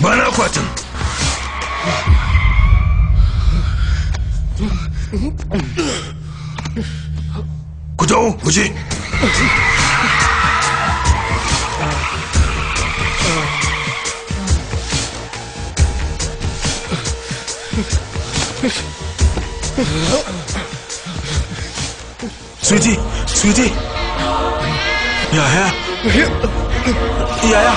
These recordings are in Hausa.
Bana akwatin. Ku dawo, ku je. Sweetie, sweetie. Yaya? Yaya?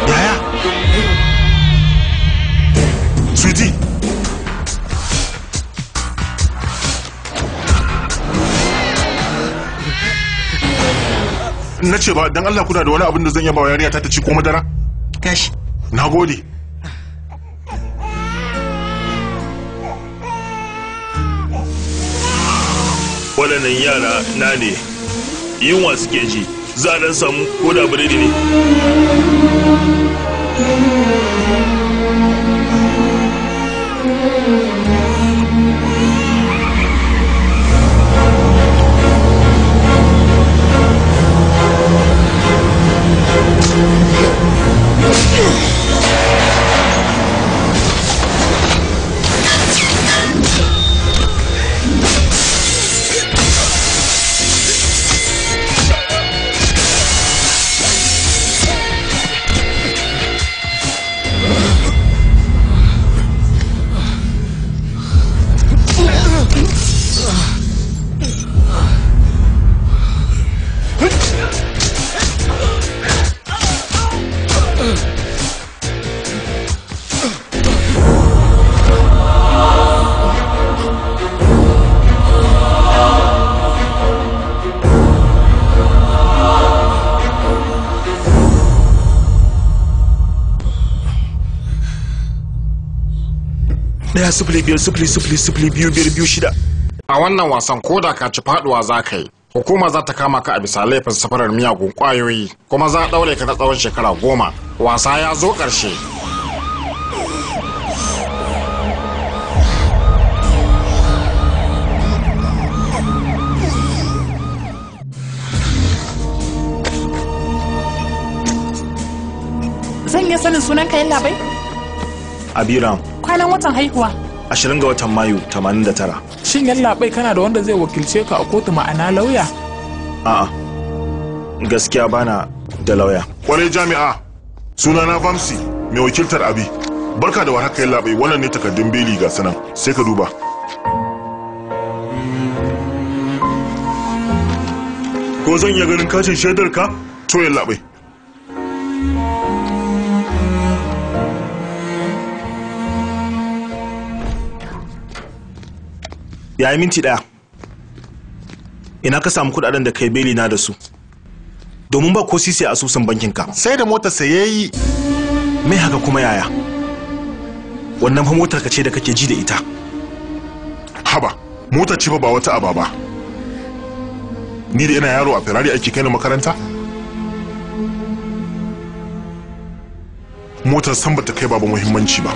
Yaya? Sweetie. Na ce ba, don Allah kuna da wani abin da zan yaba wa yarinya ta ci ko madara? Gashi. Na gode. Waɗannan yara na ne, yunwa suke ji, za a ɗan samu ko da biredi ne. Ɗaya 0-5-0-0-0-2-5-2-6. A wannan wasan koda ka ci faduwa za ka yi, hukuma za ta kama ka a bisa laifin safarar miyagun kwayoyi kuma za a ɗaure ka na tsawon shekara 10. Wasa ya zo ƙarshe. Zan iya sanin sunan kayan labai? Abiram. Kwanan watan haihuwa? 20 ga watan Mayu 89. Shin yan labai kana da wanda zai wakilce ka a kotu, ma'ana lauya? A'a, gaskiya bana da lauya. Kwarai jami'a, sunana Vamsi, mai wakiltar Abi. Barka da warhaka yan labai, wannan ne takardun beli ga sanan, sai ka duba. Ko zan iya ganin katin shaidar ka? To yan labai. Ya yi minti ɗaya. Ina ka samu kuɗaɗen da kai beli na da su? Domin ba ko sisi a asusun bankin ka. Sai da motar sayayi. Mai haka kuma yaya? Wannan fa motar ka ce da kake ji da ita. Haba, motar ce ba wata aba ba. Ni da ina yaro a Ferrari ake kai ni makaranta? Motar san bata kai baba muhimmanci ba.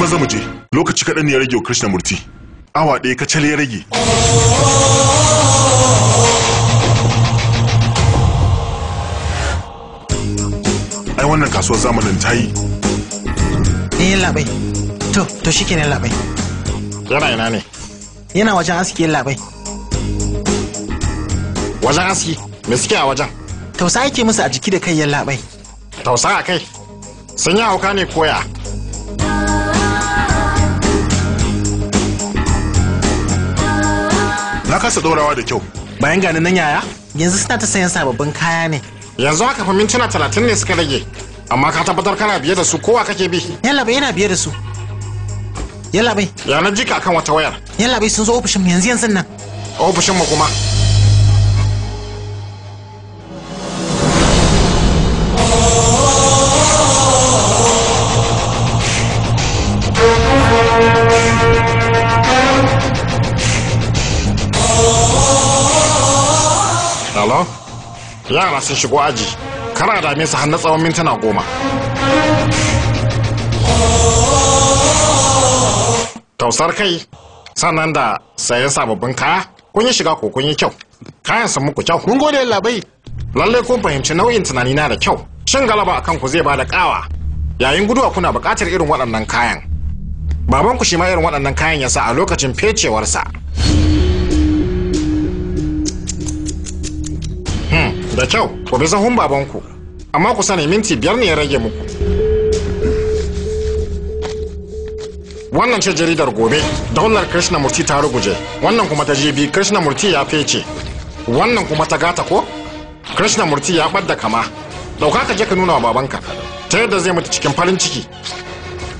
Maza mu je, lokaci kaɗan ne ya rage wa Krishnamurti. Awa ɗaya kacal ya rage. Ai wannan kasuwar zamanin ta yi. Yin labai. To shi kenan labai. Yana ina ne? Yana wajen aski yin labai. Wajen aski? Me suke a wajen? Tausa yake musu a jiki da kai yin labai. Tausa a kai? Sun yi hauka ne koya? Na kasa ɗorawa da kyau. Bayan gani nan yaya? Yanzu suna ta sayan sababbin kaya ne. Yanzu haka fa mintuna 30 ne suka rage. Amma ka tabbatar kana biye da su, kowa kake bi? Yallaɓai yana biye da su. Yallaɓai. Ya na jika kan wata wayar. Yallaɓai sun zo ofishin yanzu nan. Ofishin mu kuma. Hello? yara sun shigo aji kara dame su har na tsawon mintuna 10. tausar kai sannan da sayan sababbin kaya kun yi shiga ko kun yi kyau kayan sun muku kyau. Mun gode labai. Lalle kun fahimci nau'in tunani na da kyau. Shin galaba akan ku zai bada kawa. Yayin guduwa kuna buƙatar irin waɗannan kayan. Baban ku shi ma irin waɗannan kayan ya sa a lokacin fecewarsa. Da kyau, ku bi sahun babanku. Amma ku sani minti 5 ne ya rage muku. Wannan ce jaridar gobe, daular Krishnamurti ta ruguje. Wannan kuma ta jibi Krishnamurti ya fece. Wannan kuma ta gata ko? Krishnamurti ya ɓadda kama. Dauka ka je ka nuna wa babanka ta yadda zai mutu cikin farin ciki.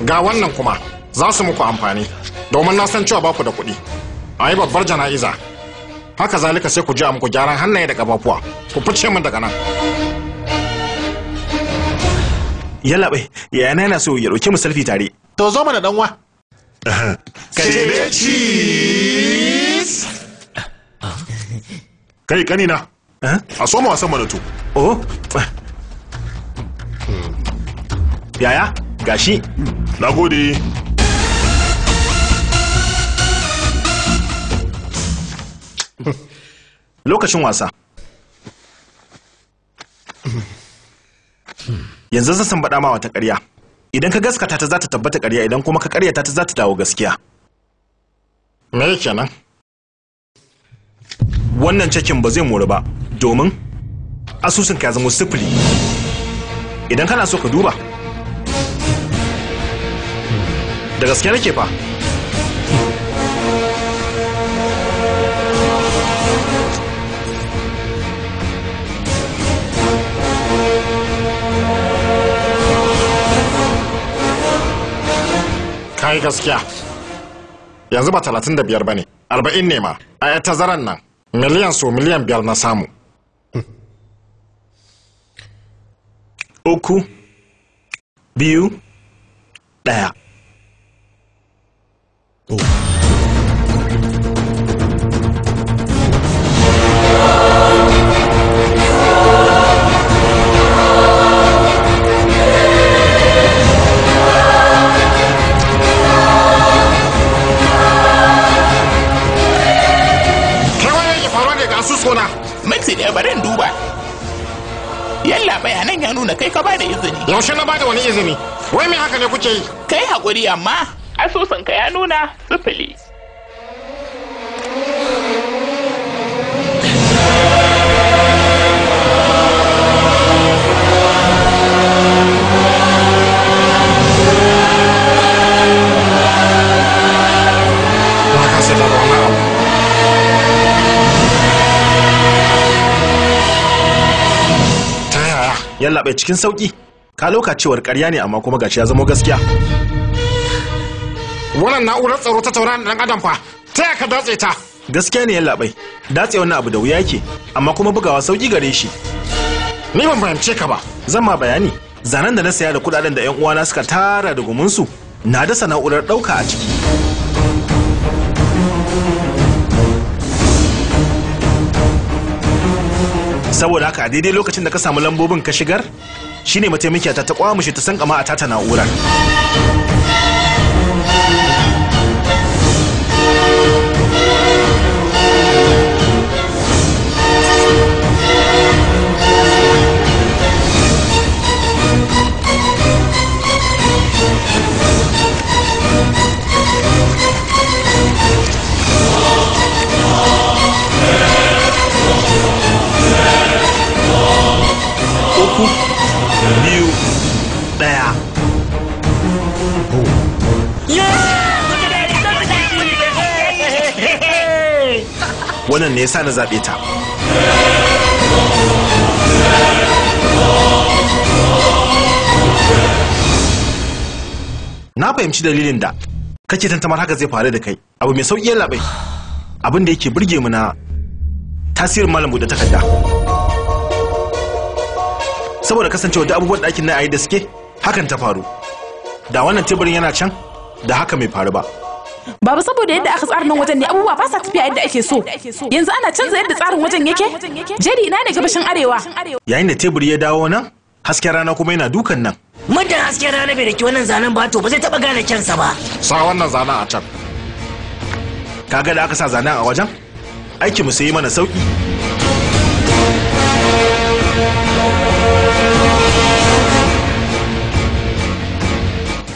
Ga wannan kuma za su muku amfani domin na san cewa ba ku da kuɗi. A yi babbar jana'iza. Haka zalika sai ku ji a muku gyaran hannaye da ƙafafuwa. Ku fice min daga nan. Yallaɓai, yayana yana so ya ɗauki mu selfie tare. To zo mana ɗanwa. Cheese! Kai kanina. A soma wasan mana to. Oh. Yaya, gashi. Na gode. Lokacin wasa. Yanzu zan san baɗa ma wata ƙarya. Idan ka gaskata ta za ta tabbata ƙarya, idan kuma ka ƙaryata ta za ta dawo gaskiya. Me kenan? Wannan cikin ba zai mori ba, domin asusun ka ya zama 0. Idan kana so ka duba. Da gaske nake fa. Kai gaskiya. Yanzu ba 35 ba ne, 40 ne ma. A yi tazaran nan, miliyan 5 na samu. 3, 2, 1. Minti ɗaya bari in duba. Yalla bayanan ya nuna kai ka ba da izini. Yaushe na bada wani izini? Wai me haka ne kuke yi? Kai haƙuri amma asusunka ya nuna 0. Na kasa da wani abu. Yallaɓai cikin sauƙi. Ka loka cewar ƙarya ne amma kuma gashi ya zama gaskiya. Wannan na'urar tsaro ta tauraron ɗan adam fa, ta yaka datse ta? Gaskiya ne yallaɓai. Datse wannan abu da wuya yake, amma kuma bugawa sauƙi gare shi. Ni ban fahimce ka ba. Zan ma bayani. Zanen da na saya da kuɗaɗen da 'yan uwana suka tara da gumunsu na dasa na'urar ɗauka a ciki. Saboda haka a daidai lokacin da ka samu lambobin ka shigar, shine mataimakiya ta kwamushe ta san kama a tata na'urar. Uku, 2, 1. Wannan ne yasa na zaɓe ta. Na fahimci dalilin da kake tantamar haka zai faru da kai. Abu mai sauƙi labai. Abin da yake burge mu na tasirin malam buɗe takarda. Saboda kasancewa da abubuwan ɗakin na ayi da suke hakan ta faru. Da wannan teburin yana can da haka mai faru ba. Baba saboda yadda aka tsara nan wajen ne abubuwa ba sa tafiya yadda ake so. Yanzu ana canza yadda tsarin wajen yake. Jeri ina ne gabashin arewa? Yayin da teburi ya dawo nan, hasken rana kuma yana dukan nan. Muddin hasken rana bai daki wannan zanen ba to ba zai taba gane kyansa ba. Sa wannan zanen a can. Kaga da aka sa zanen a wajen? Aikin mu sai yi mana sauki.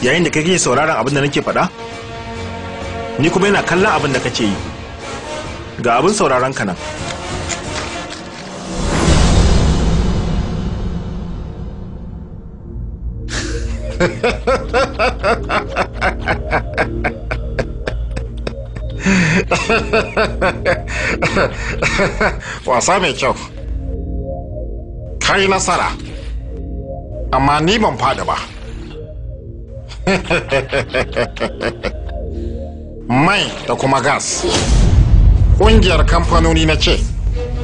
Yayin da kake sauraron abin da nake faɗa, ni kuma yana kallon abin da kake yi. Ga abin sauraron ka nan. Wasa mai kyau. Kai nasara. Amma ni ban fada ba. Mai da kuma gas. Ƙungiyar kamfanoni na ce,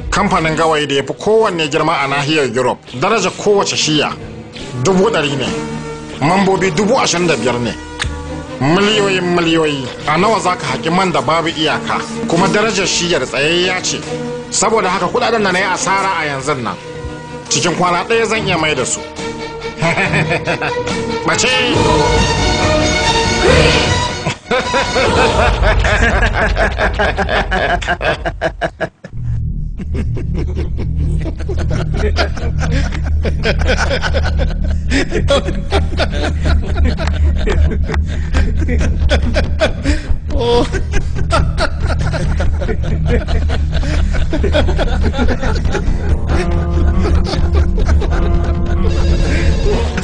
kamfanin gawayi da ya fi kowanne girma a nahiyar Europe, daraja kowace shiya 100,000 ne, mambobi 25,000 ne, miliyoyi a nawa za ka haƙi man da babu iyaka, kuma darajar shiyar tsayayya ce, saboda haka kudaden da na yi asara a yanzu nan, cikin kwana ɗaya zan iya mai da su. Bace!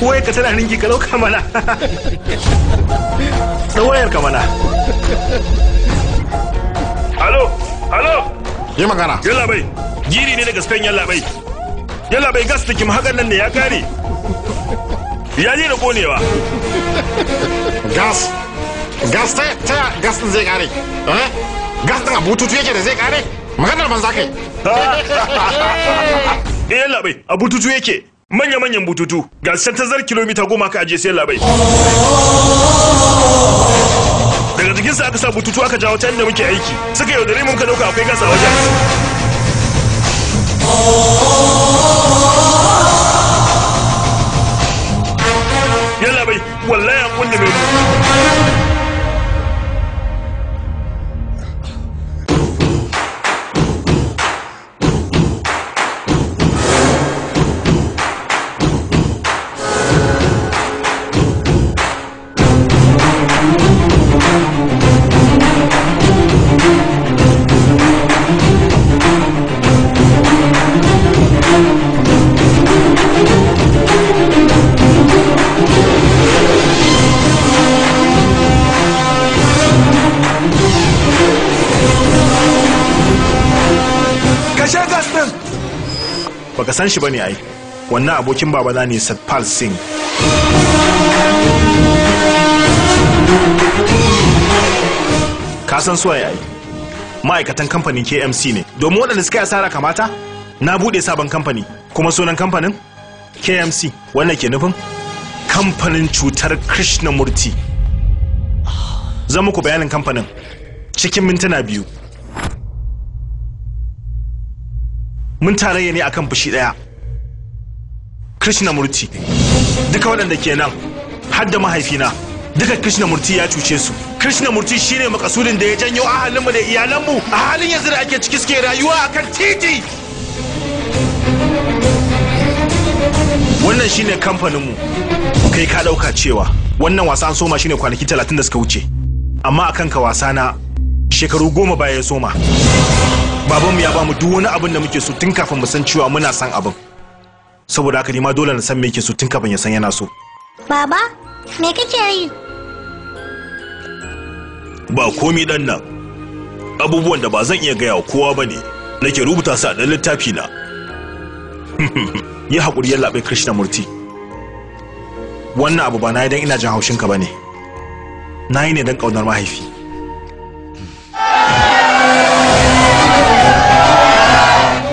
Wai ka tana ringi ka dauka mana. Da wayar ka mana. Alo, alo. Yi magana. Yalla bai, giri ne daga Spain yalla bai. Yalla bai gas da kim hakan nan ne ya kare. Ya je da konewa. Gas. Gas ta gas din zai kare. Gas din a bututu yake da zai kare. Maganar ban za kai. Yalla bai, a bututu yake. Manya-manyan bututu ga tazar kilomita 10 ka aje sai labai. Daga jikinsa aka sa bututu aka jawo ta inda muke aiki. Suka yaudare mun ka dauka akwai gas a wajen. Yalla bai, wallahi an kunne mai baka san shi bane ai. Wannan abokin babana ne Satpal Singh. Ka san su ai. Ma'aikatan kamfanin KMC ne. Domin waɗanda suka yi asara kamata, na buɗe sabon kamfani. Kuma sunan kamfanin KMC. Wannan ke nufin kamfanin cutar Krishnamurti. Zan muku bayanin kamfanin cikin mintuna 2. Mun tarayya ne akan fushi daya. Krishnamurti duka waɗanda ke nan har da mahaifina duka Krishnamurti ya cuce su. Krishnamurti shine makasudin da ya janyo ahalinmu da iyalanmu a halin yanzu da ake ciki suke rayuwa akan titi. Wannan shine kamfaninmu. Kai ka dauka cewa wannan wasa an soma shine kwanaki 30 da suka wuce, amma akan ka wasa na shekaru 10 baya ya soma. Babanmu ya bamu duk wani abin da muke so tun kafin mu san cewa muna san abin. Saboda haka ni ma dole na san me yake so tun kafin ya san yana so. Baba, me kake yi? Ba komi dan nan. Abubuwan da ba zan iya gaya wa kowa bane. Nake rubuta su a dan littafi na. Yi hakuri yalla bai Krishnamurti. Wannan abu ba na yi dan ina jin haushin ka bane. Na yi ne dan kaunar mahaifi.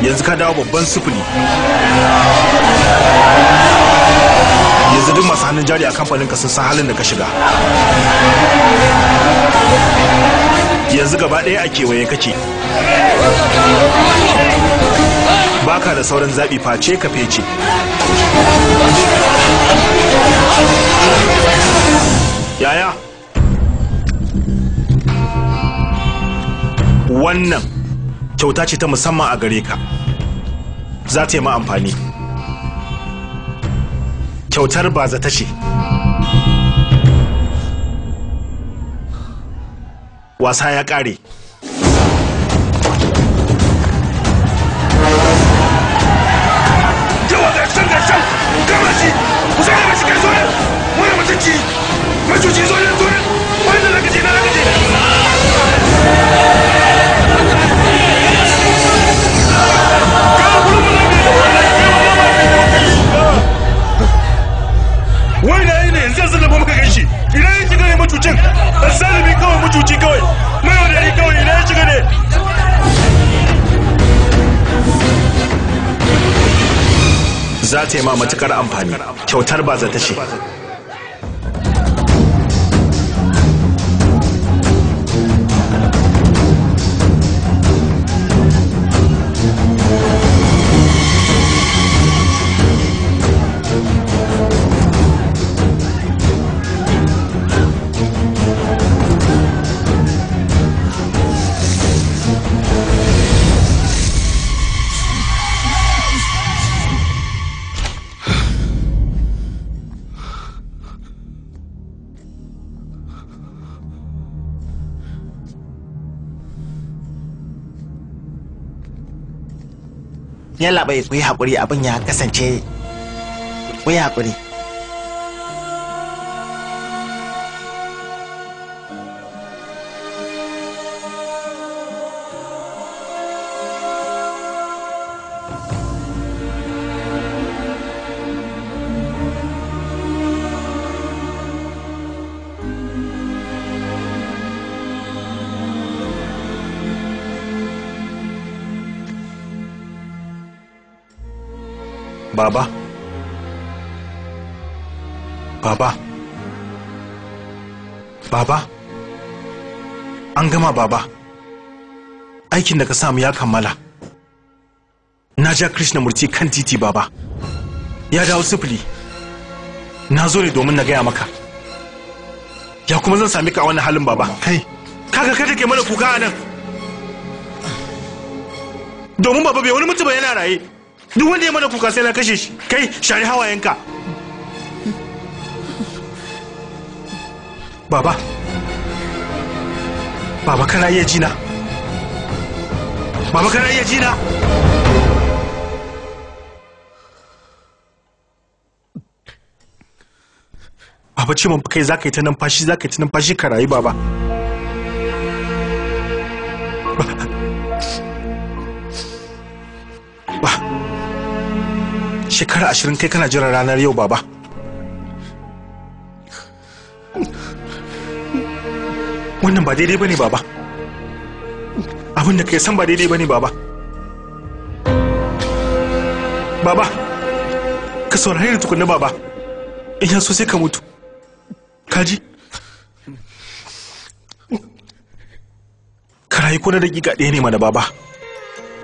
Yanzu ka dawo babban sufuri. yanzu duk masu hannun jari a kamfanin ka sun san halin da ka shiga. Yanzu gaba ɗaya a kewaye kake. Baka da sauran zaɓi face ka fece. Yaya? Wannan kyauta ce ta musamman a gare ka. Za ta yi ma amfani. Kyautar bazata ce. Wasa ya ƙare. Yawa ga can kama shi ku sai da shi kai zo nan wani mutunci macuci zo nan wani da zaka je na zaka je. Wai da yi ne yanzu da ba muka gan shi idan ya shiga ne macucin asalimi kawai macuci kawai mai wadari kawai idan ya shiga ne. Za ta yi ma matukar amfani. Kyautar ba za ta ce. Yalla bai ku yi haƙuri abin ya kasance ku yi haƙuri. Baba. Baba. Baba. An gama baba. Aikin da ka samu ya kammala. Na ja Krishnamurti kan titi baba. Ya dawo sifili. Na zo ne domin na gaya maka. Ya kuma zan sami ka a wannan halin baba. Kai. Kaga kada ke mana kuka a nan. Domin baba bai wani mutu ba yana raye. Duk wanda ya mana kuka sai na kashe shi. Kai shari hawayenka. Baba. Baba kana iya jina. Baba kana iya jina. Baba ce mun kai zaka yi ta numfashi ka rayu baba. Shekara 20 kai kana jiran ranar yau baba. Wannan ba daidai bane baba. Abin da kai san ba daidai bane baba. Baba, ka saurare ni tukunna baba. In ya so sai ka mutu. Kaji? Ka rayu ko na dakika ɗaya ne mana baba.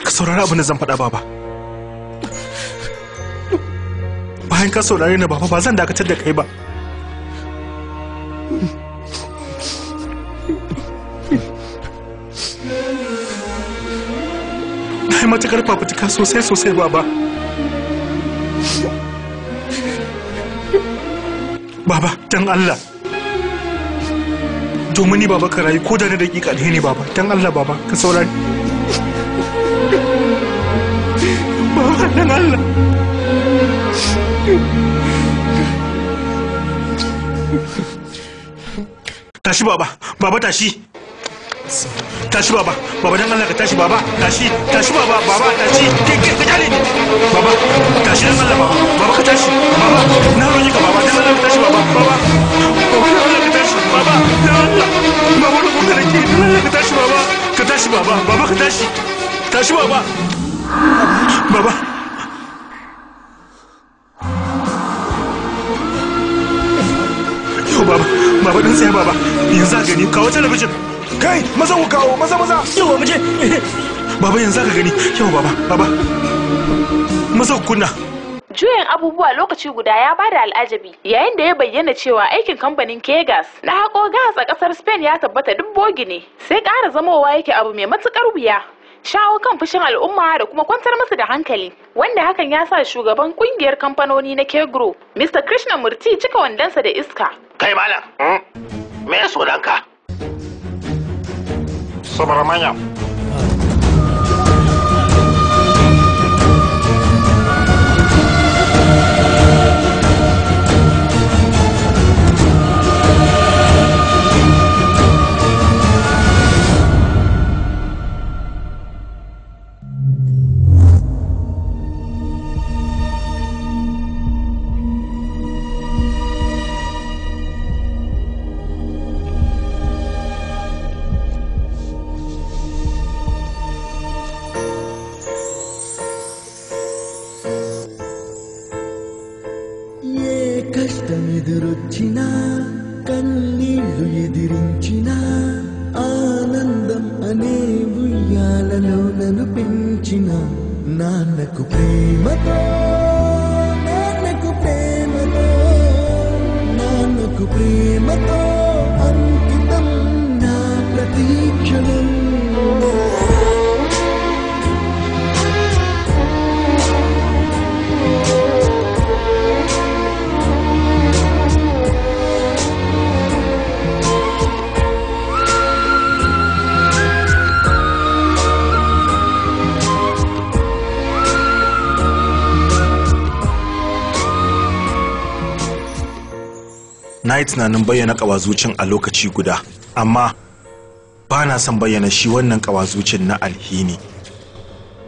Ka saurari abin da zan faɗa baba. Bayan ka saurare ni baba ba zan dakatar da kai ba. Na yi matuƙar fafutuka sosai baba. Baba, dan Allah. Domin ni baba ka rayu ko da na dakika ɗaya ne baba. Dan Allah baba ka saurari. Baba, dan Allah. Tashi baba, baba tashi. Tashi baba, baba dan Allah ka tashi baba, tashi baba, baba tashi. Ka jale ni. Baba, tashi dan Allah baba, baba ka tashi. Baba, na roƙi ka baba dan Allah ka tashi baba, baba. Baba dan Allah ka tashi baba, dan Allah. Baba da kuka rake, dan Allah ka tashi baba, ka tashi baba, baba ka tashi. Tashi baba. Baba. sai baba yanzu ka gani kawo talabijin kai maza ku kawo maza yawa mu je baba yanzu ka gani yawa baba maza ku kunna. Juyin abubuwa lokaci guda ya bada al'ajabi yayin da ya bayyana cewa aikin kamfanin Kegas na haƙo gas a ƙasar Spain ya tabbata duk bogi ne, sai ƙara zamowa yake abu mai matuƙar wuya. Shawo kan fushin al'umma da kuma kwantar musu da hankali, wanda hakan ya sa shugaban ƙungiyar kamfanoni na Kegro, Mr. Krishna Murti cika wandonsa da iska. Kai malam, me sunanka? Subramanyam. కష్టమెదురొచ్చినా కన్నీళ్లు ఎదిరించినా ఆనందం అనే ఉయ్యాలలో నన్ను పెంచిన నాన్నకు ప్రేమతో అంకితం నా ప్రతీక్షణం. Na yi tunanin bayyana ƙawazucin a lokaci guda, amma ba na son bayyana shi wannan ƙawazucin na alhini.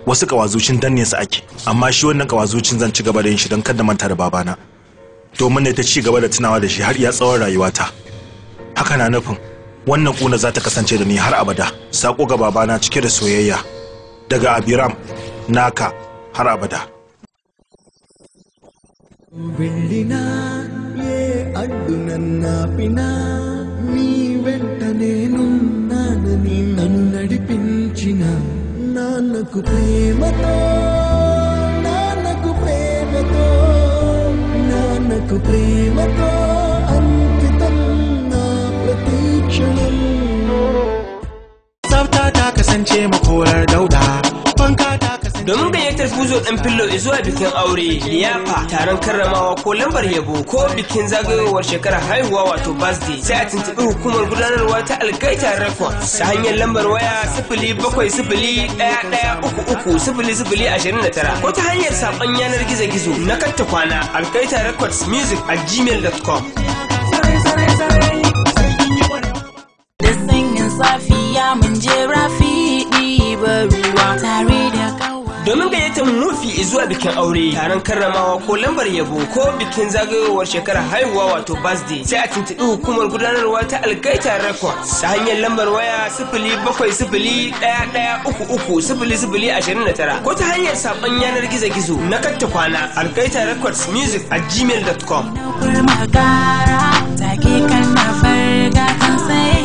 Wasu ƙawazucin danne su ake, amma shi wannan ƙawazucin zan ci gaba da yin shi don kada manta da babana, domin ne ta ci gaba da tunawa da shi har iya tsawon rayuwata. Haka na nufin wannan ƙuna za ta kasance da ni har abada. Sako ga babana cike da soyayya daga Abiram naka har abada. అడ్డు నన్నాపినా నీ వెంట నేనున్నానని నన్ను నడిపించిన నాన్నకు ప్రేమతో అంకితం నా ప్రతీక్షణం. Tsafta ta kasance makorar dauda, fanka ta kasance. Domin gayyatar Fuzo ɗan Fillo zuwa bikin aure, liyafa, taron karramawa ko lambar yabo ko bikin zagayowar shekarar haihuwa wato birthday, sai a tuntuɓi hukumar gudanarwa ta Algaita Records ta hanyar lambar waya 0701330029 ko ta hanyar saƙon yanar gizo-gizo na katta kwana algaitarecordsmusic@gmail.com. Da sanyin safiya mun je rafi ɗiba ruwa tare da domin gayyatar Mufi zuwa bikin aure, taron karramawa ko lambar yabo ko bikin zagayowar shekarar haihuwa wato birthday, sai a tuntuɓi hukumar gudanarwa ta Algaita Records ta hanyar lambar waya 0701330029 ko ta hanyar saƙon yanar gizo-gizo na katta kwana algaitarecordsmusic@gmail.com. take kana farga kan sai